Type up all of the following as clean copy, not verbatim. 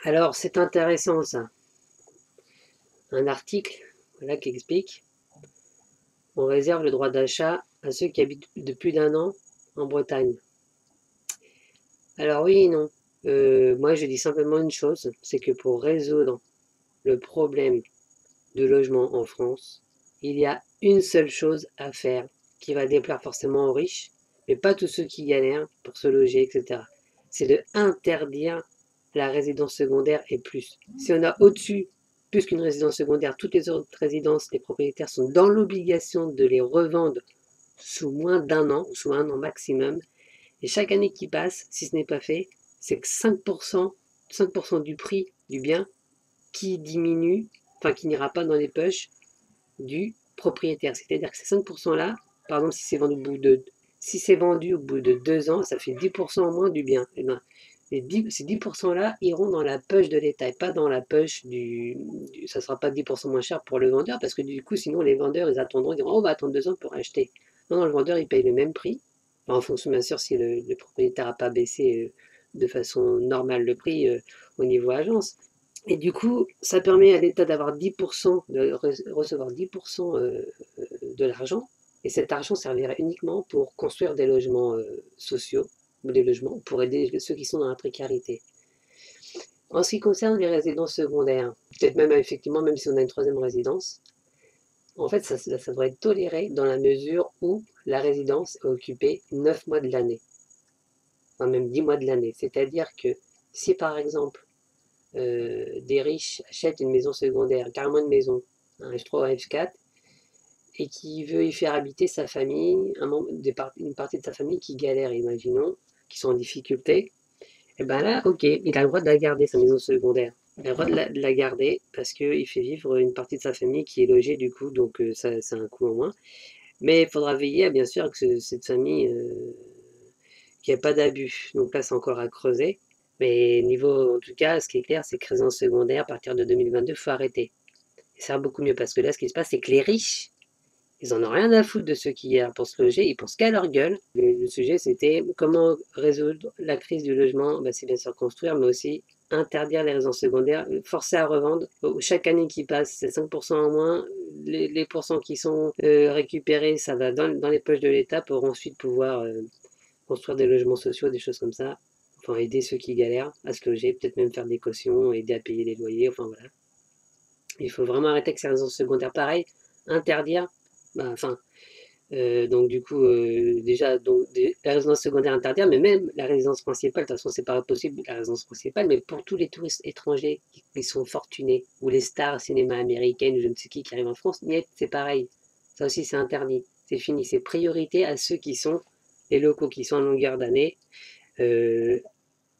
Alors, c'est intéressant ça. Un article voilà, qui explique on réserve le droit d'achat à ceux qui habitent de plus d'un an en Bretagne. Alors oui et non. Moi, je dis simplement une chose, c'est que pour résoudre le problème de logement en France, il y a une seule chose à faire qui va déplaire forcément aux riches, mais pas tous ceux qui galèrent pour se loger, etc. C'est de interdire la résidence secondaire et plus. Si on a au-dessus plus qu'une résidence secondaire, toutes les autres résidences, les propriétaires sont dans l'obligation de les revendre sous moins d'un an, sous un an maximum. Et chaque année qui passe, si ce n'est pas fait, c'est que 5% du prix du bien qui diminue, enfin qui n'ira pas dans les poches du propriétaire. C'est-à-dire que ces 5%-là, par exemple, si c'est vendu au bout de 2 ans, ça fait 10% en moins du bien. Et ben, ces 10%-là iront dans la poche de l'État et pas dans la poche ça ne sera pas 10% moins cher pour le vendeur parce que du coup, sinon, les vendeurs, ils attendront, ils diront, oh, on va attendre 2 ans pour acheter. Non, non, le vendeur, il paye le même prix. Enfin, en fonction, bien sûr, si le propriétaire n'a pas baissé de façon normale le prix au niveau agence. Et du coup, ça permet à l'État d'avoir 10%, de recevoir 10% de l'argent. Et cet argent servirait uniquement pour construire des logements sociaux, ou des logements pour aider ceux qui sont dans la précarité. En ce qui concerne les résidences secondaires, peut-être même effectivement, même si on a une troisième résidence, en fait, ça devrait être toléré dans la mesure où la résidence est occupée 9 mois de l'année, enfin même 10 mois de l'année. C'est-à-dire que si par exemple des riches achètent une maison secondaire, carrément une maison, un F3 ou un F4, et qui veut y faire habiter sa famille, une partie de sa famille qui galère, imaginons, qui sont en difficulté, et bien là, ok, il a le droit de la garder, sa maison secondaire. Il a le droit de la garder parce qu'il fait vivre une partie de sa famille qui est logée du coup, donc ça, c'est un coût en moins. Mais il faudra veiller, bien sûr, que cette famille, qu'il n'y ait pas d'abus. Donc là, c'est encore à creuser. Mais niveau, en tout cas, ce qui est clair, c'est que résidence secondaire, à partir de 2022, il faut arrêter. Et ça va beaucoup mieux parce que là, ce qui se passe, c'est que les riches, ils en ont rien à foutre de ceux qui y pour se loger, ils pensent qu'à leur gueule. Le sujet, c'était comment résoudre la crise du logement. Bah, c'est bien sûr construire, mais aussi interdire les résidences secondaires, forcer à revendre. Chaque année qui passe, c'est 5% en moins. Les pourcents qui sont récupérés, ça va dans les poches de l'État pour ensuite pouvoir construire des logements sociaux, des choses comme ça. Enfin, aider ceux qui galèrent à se loger, peut-être même faire des cautions, aider à payer les loyers, enfin voilà. Il faut vraiment arrêter avec ces résidences secondaires. Pareil, interdire, bah, enfin, donc du coup, déjà, donc, la résidence secondaire interdire, mais même la résidence principale, de toute façon, c'est pas possible, la résidence principale, mais pour tous les touristes étrangers qui sont fortunés, ou les stars cinéma américaines, ou je ne sais qui arrivent en France, c'est pareil. Ça aussi, c'est interdit. C'est fini. C'est priorité à ceux qui sont, les locaux qui sont en longueur d'année, euh,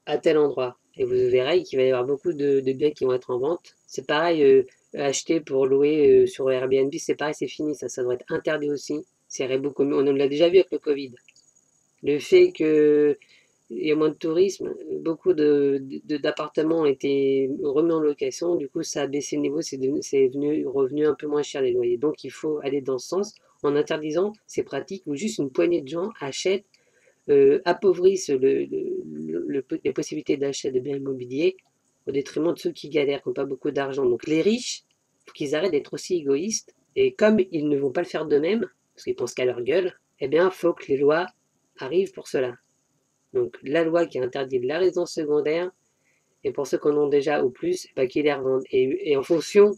à tel endroit. Et vous verrez qu'il va y avoir beaucoup de biens qui vont être en vente. C'est pareil, acheter pour louer sur Airbnb, c'est pareil, c'est fini. Ça doit être interdit aussi. C'est beaucoup mieux. On l'a déjà vu avec le Covid. Le fait qu'il y a moins de tourisme, beaucoup d'appartements ont été remis en location. Du coup, ça a baissé le niveau. C'est revenu un peu moins cher les loyers. Donc, il faut aller dans ce sens en interdisant ces pratiques où juste une poignée de gens achètent appauvrissent les possibilités d'achat de biens immobiliers au détriment de ceux qui galèrent, qui n'ont pas beaucoup d'argent. Donc les riches, il faut qu'ils arrêtent d'être aussi égoïstes. Et comme ils ne vont pas le faire d'eux-mêmes, parce qu'ils pensent qu'à leur gueule, eh bien, il faut que les lois arrivent pour cela. Donc la loi qui interdit la résidence secondaire, et pour ceux qui en ont déjà ou plus, bah, qu'ils les revendent. Et en fonction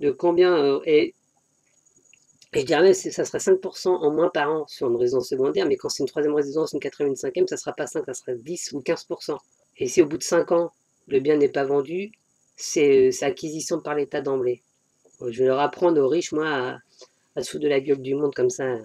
de combien et je dirais même que ça serait 5% en moins par an sur une résidence secondaire, mais quand c'est une troisième résidence, une quatrième, une cinquième, ça ne sera pas 5, ça sera 10 ou 15%. Et si au bout de 5 ans, le bien n'est pas vendu, c'est acquisition par l'État d'emblée. Je vais leur apprendre aux riches, moi, à se foutre de la gueule du monde comme ça.